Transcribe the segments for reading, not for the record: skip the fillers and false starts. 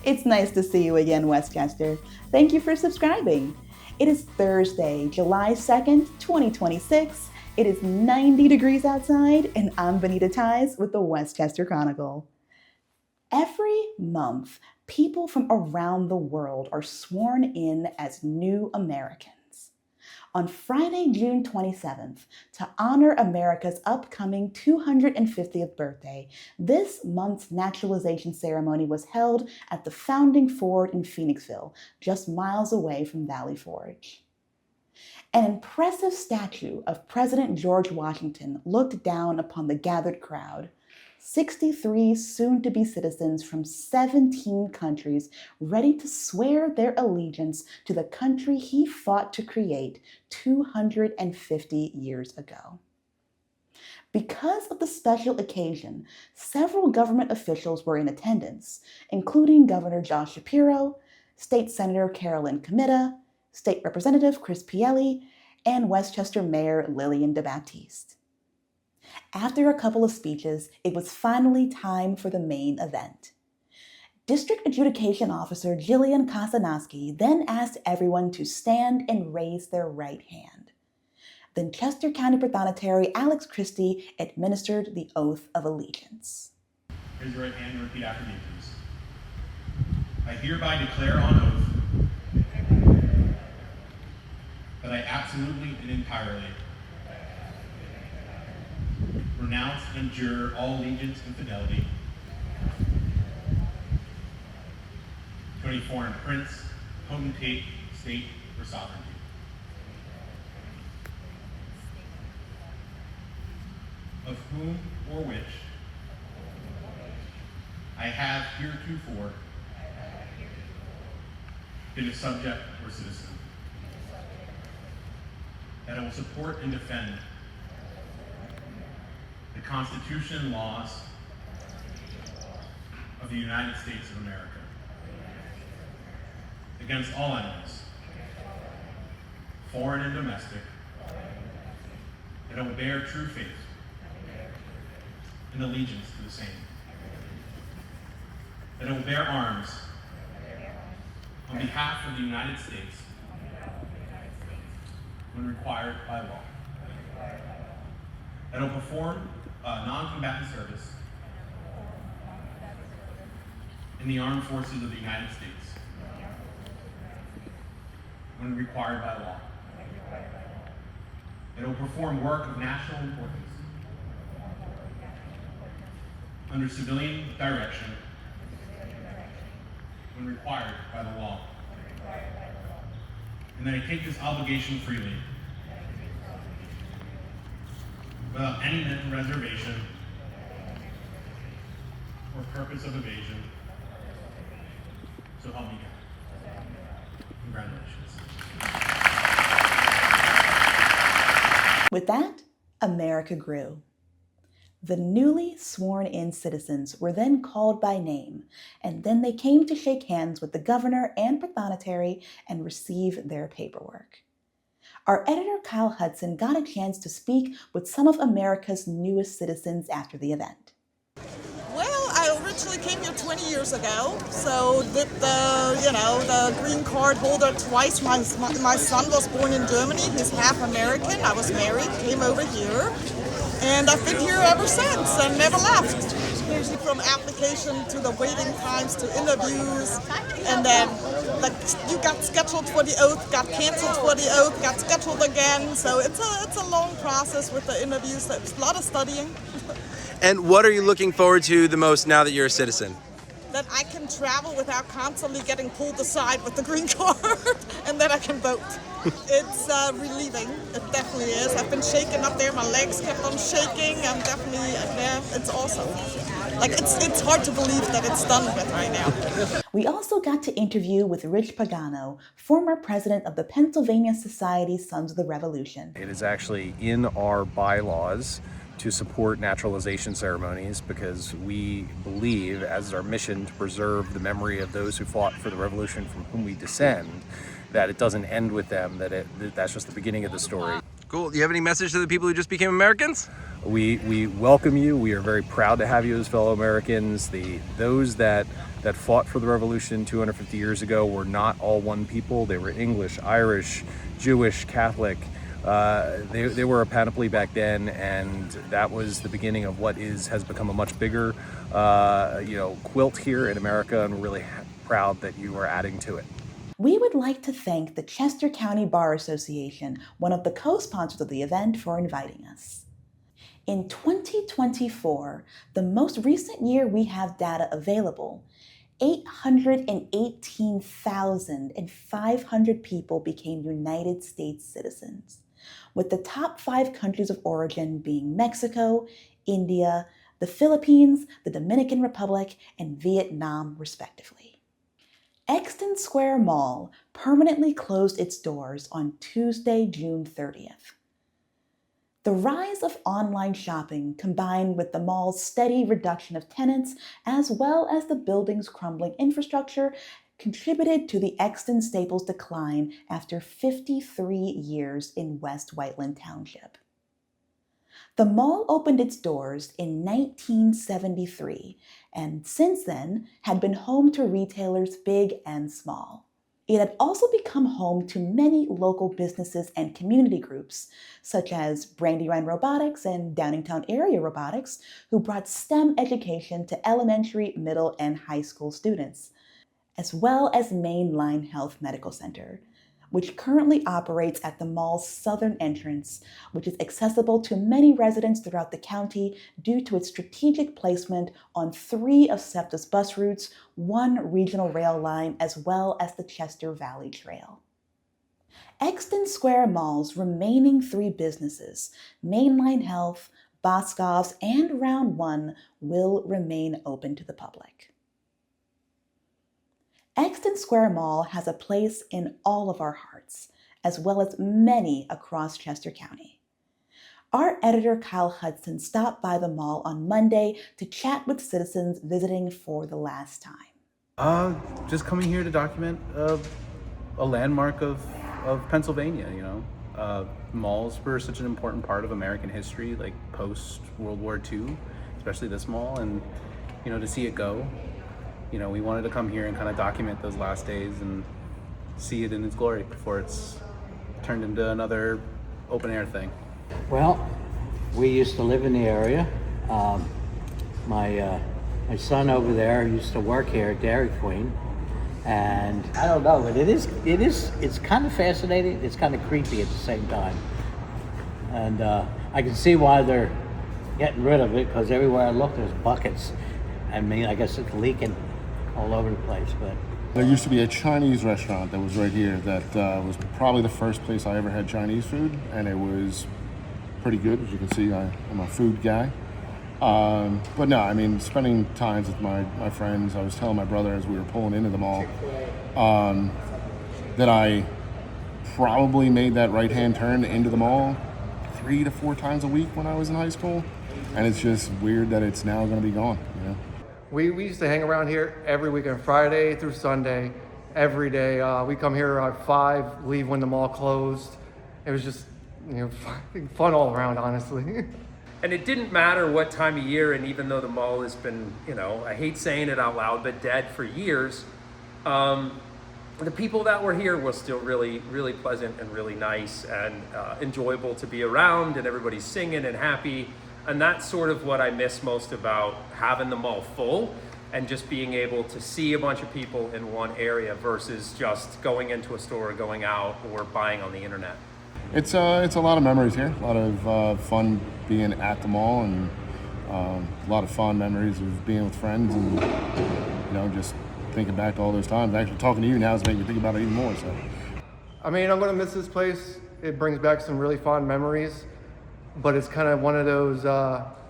It's nice to see you again, Westchester. Thank you for subscribing. It is Thursday, July 2nd, 2026. It is 90 degrees outside, and I'm Benita Ties with the Westchester Chronicle. Every month, people from around the world are sworn in as new Americans. On Friday, June 27th, to honor America's upcoming 250th birthday, this month's naturalization ceremony was held at the Founding Ford in Phoenixville, just miles away from Valley Forge. An impressive statue of President George Washington looked down upon the gathered crowd. 63 soon-to-be citizens from 17 countries ready to swear their allegiance to the country he fought to create 250 years ago. Because of the special occasion, several government officials were in attendance, including Governor Josh Shapiro, State Senator Carolyn Comita, State Representative Chris Pielli, and Westchester Mayor Lillian DeBaptiste. After a couple of speeches, it was finally time for the main event. District Adjudication Officer Jillian Kosanoski then asked everyone to stand and raise their right hand. Then Chester County Prothonotary Alex Christie administered the oath of allegiance. Raise your right hand and repeat after me, please. I hereby declare on oath that I absolutely and entirely renounce and abjure all allegiance and fidelity to any foreign prince, potentate, state, or sovereignty. Of whom or which I have heretofore been a subject or citizen. That I will support and defend the Constitution and laws of the United States of America against all enemies, foreign and domestic, that I will bear true faith and allegiance to the same, that I will bear arms on behalf of the United States when required by law, that I will perform non-combatant service in the armed forces of the United States when required by law, that I will perform work of national importance under civilian direction when required by the law, and that I take this obligation freely without any mental reservation or purpose of evasion. So help me God. Congratulations. With that, America grew. The newly sworn-in citizens were then called by name, and then they came to shake hands with the governor and prothonotary and receive their paperwork. Our editor Kyle Hudson got a chance to speak with some of America's newest citizens after the event. Well, I originally came here 20 years ago, so did the green card holder twice. My son was born in Germany. He's half American. I was married, came over here, and I've been here ever since and never left. From application to the waiting times to interviews, and then you got scheduled for the oath, got canceled for the oath, got scheduled again. So it's a long process with the interviews. There's a lot of studying. And what are you looking forward to the most now that you're a citizen? That I can travel without constantly getting pulled aside with the green card, and that I can vote. It's relieving. It definitely is. I've been shaking up there. My legs kept on shaking. I'm definitely there. It's awesome. It's hard to believe that it's done with right now. We also got to interview with Rich Pagano, former president of the Pennsylvania Society Sons of the Revolution. It is actually in our bylaws to support naturalization ceremonies because we believe, as our mission, to preserve the memory of those who fought for the revolution from whom we descend, that it doesn't end with them, that's just the beginning of the story. Cool. Do you have any message to the people who just became Americans? We welcome you. We are very proud to have you as fellow Americans. Those that fought for the revolution 250 years ago were not all one people. They were English, Irish, Jewish, Catholic. They were a panoply back then, and that was the beginning of what has become a much bigger quilt here in America, and we're really proud that you are adding to it. We would like to thank the Chester County Bar Association, one of the co-sponsors of the event, for inviting us. In 2024, the most recent year we have data available, 818,500 people became United States citizens, with the top 5 countries of origin being Mexico, India, the Philippines, the Dominican Republic, and Vietnam, respectively. Exton Square Mall permanently closed its doors on Tuesday, June 30th. The rise of online shopping, combined with the mall's steady reduction of tenants, as well as the building's crumbling infrastructure, contributed to the Exton Staples decline after 53 years in West Whiteland Township. The mall opened its doors in 1973 and since then had been home to retailers big and small. It had also become home to many local businesses and community groups, such as Brandywine Robotics and Downingtown Area Robotics, who brought STEM education to elementary, middle, and high school students, as well as Mainline Health Medical Center, which currently operates at the mall's southern entrance, which is accessible to many residents throughout the county due to its strategic placement on 3 of SEPTA's bus routes, 1 regional rail line, as well as the Chester Valley Trail. Exton Square Mall's remaining 3 businesses, Mainline Health, Boscov's, and Round 1, will remain open to the public. Exton Square Mall has a place in all of our hearts, as well as many across Chester County. Our editor, Kyle Hudson, stopped by the mall on Monday to chat with citizens visiting for the last time. Just coming here to document a landmark of Pennsylvania, Malls were such an important part of American history, like post-World War II, especially this mall, and, to see it go, we wanted to come here and kind of document those last days and see it in its glory before it's turned into another open air thing. Well, we used to live in the area. My son over there used to work here at Dairy Queen, and I don't know, but it's kind of fascinating. It's kind of creepy at the same time, and I can see why they're getting rid of it, because everywhere I look, there's buckets. I guess it's leaking all over the place, but there used to be a Chinese restaurant that was right here that was probably the first place I ever had Chinese food, and it was pretty good. As you can see, I'm a food guy. But no, spending times with my friends, I was telling my brother as we were pulling into the mall that I probably made that right-hand turn into the mall 3 to 4 times a week when I was in high school, and it's just weird that it's now going to be gone, We used to hang around here every weekend, Friday through Sunday, every day. We come here at 5, leave when the mall closed. It was just, fun all around, honestly. And it didn't matter what time of year, and even though the mall has been, I hate saying it out loud, but dead for years, the people that were here were still really, really pleasant and really nice and enjoyable to be around, and everybody's singing and happy. And that's sort of what I miss most about having the mall full and just being able to see a bunch of people in one area versus just going into a store, going out, or buying on the internet. It's a lot of memories here, a lot of fun being at the mall, and a lot of fond memories of being with friends, and just thinking back to all those times. Actually talking to you now is making me think about it even more. So I'm gonna miss this place. It brings back some really fond memories, but it's kind of one of those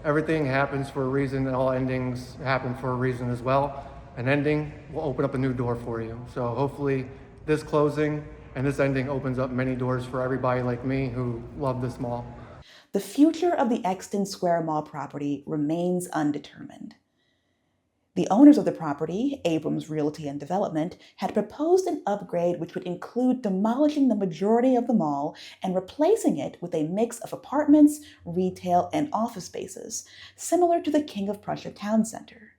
everything happens for a reason, and all endings happen for a reason as well. An ending will open up a new door for you. So hopefully this closing and this ending opens up many doors for everybody like me who love this mall. The future of the Exton Square Mall property remains undetermined. The owners of the property, Abrams Realty and Development, had proposed an upgrade which would include demolishing the majority of the mall and replacing it with a mix of apartments, retail, and office spaces, similar to the King of Prussia Town Center.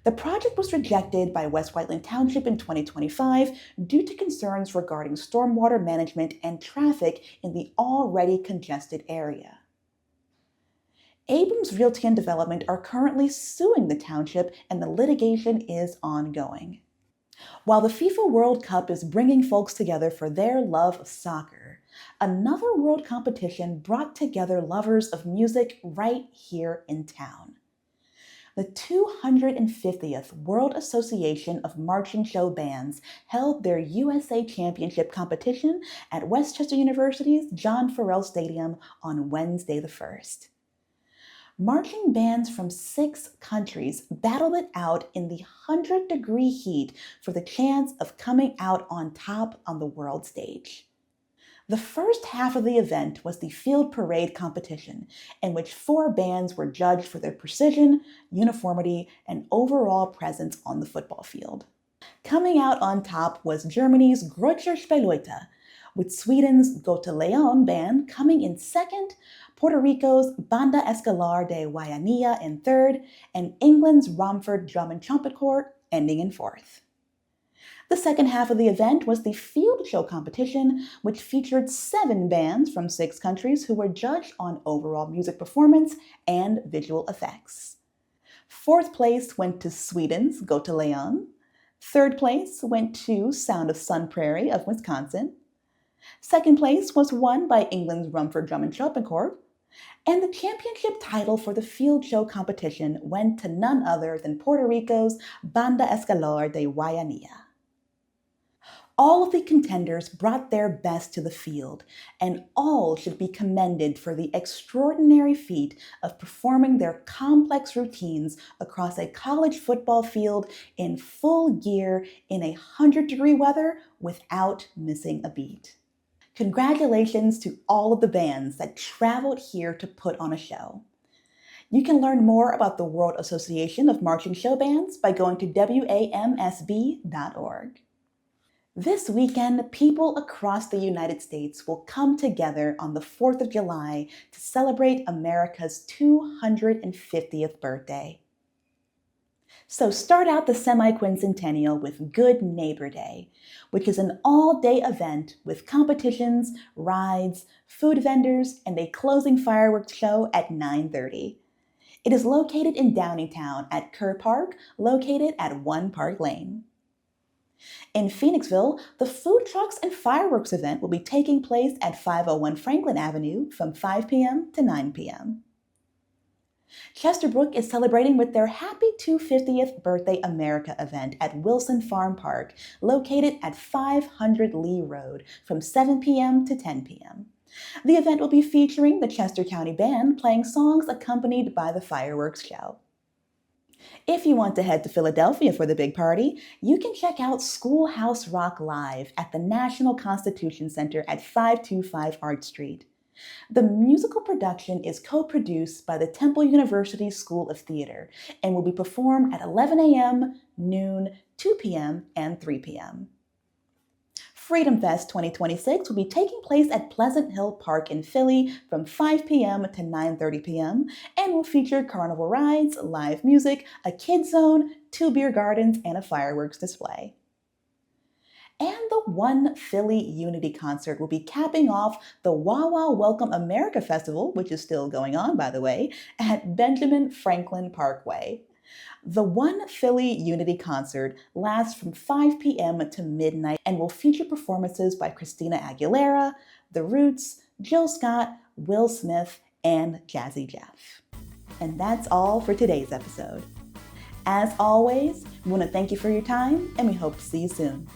The project was rejected by West Whiteland Township in 2025 due to concerns regarding stormwater management and traffic in the already congested area. Abrams Realty and Development are currently suing the township, and the litigation is ongoing. While the FIFA World Cup is bringing folks together for their love of soccer, another world competition brought together lovers of music right here in town. The 250th World Association of Marching Show Bands held their USA Championship competition at Westchester University's John Farrell Stadium on Wednesday the 1st. Marching bands from 6 countries battled it out in the 100-degree heat for the chance of coming out on top on the world stage. The first half of the event was the field parade competition, in which 4 bands were judged for their precision, uniformity, and overall presence on the football field. Coming out on top was Germany's Großer Spielleute, with Sweden's Gota Leon band coming in second, Puerto Rico's Banda Escolar de Guayanilla in third, and England's Romford Drum and Trumpet Corps ending in fourth. The second half of the event was the field show competition, which featured 7 bands from 6 countries who were judged on overall music performance and visual effects. 4th place went to Sweden's Gota Leon. 3rd place went to Sound of Sun Prairie of Wisconsin. 2nd place was won by England's Rumford Drum and Trumpet Corps. And the championship title for the field show competition went to none other than Puerto Rico's Banda Escolar de Guayanilla. All of the contenders brought their best to the field, and all should be commended for the extraordinary feat of performing their complex routines across a college football field in full gear in 100-degree weather without missing a beat. Congratulations to all of the bands that traveled here to put on a show. You can learn more about the World Association of Marching Show Bands by going to wamsb.org. This weekend, people across the United States will come together on the 4th of July to celebrate America's 250th birthday. So start out the semi-quincentennial with Good Neighbor Day, which is an all-day event with competitions, rides, food vendors, and a closing fireworks show at 9:30. It is located in Downingtown at Kerr Park, located at 1 Park Lane. In Phoenixville, the Food Trucks and Fireworks event will be taking place at 501 Franklin Avenue from 5 p.m. to 9 p.m. Chesterbrook is celebrating with their Happy 250th Birthday America event at Wilson Farm Park, located at 500 Lee Road from 7 p.m. to 10 p.m. The event will be featuring the Chester County Band playing songs accompanied by the fireworks show. If you want to head to Philadelphia for the big party, you can check out Schoolhouse Rock Live at the National Constitution Center at 525 Art Street. The musical production is co-produced by the Temple University School of Theater and will be performed at 11 a.m., noon, 2 p.m., and 3 p.m. Freedom Fest 2026 will be taking place at Pleasant Hill Park in Philly from 5 p.m. to 9:30 p.m. and will feature carnival rides, live music, a kids zone, 2 beer gardens, and a fireworks display. And the One Philly Unity concert will be capping off the Wawa Welcome America Festival, which is still going on, by the way, at Benjamin Franklin Parkway. The One Philly Unity concert lasts from 5 p.m. to midnight and will feature performances by Christina Aguilera, The Roots, Jill Scott, Will Smith, and Jazzy Jeff. And that's all for today's episode. As always, we want to thank you for your time, and we hope to see you soon.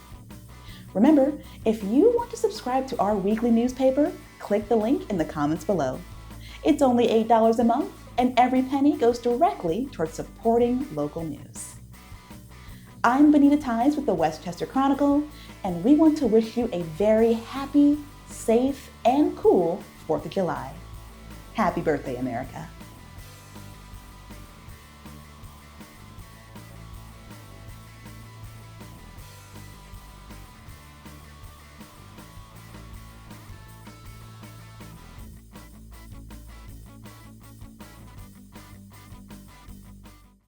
Remember, if you want to subscribe to our weekly newspaper, click the link in the comments below. It's only $8 a month, and every penny goes directly towards supporting local news. I'm Benita Ties with the Westchester Chronicle, and we want to wish you a very happy, safe, and cool 4th of July. Happy birthday, America.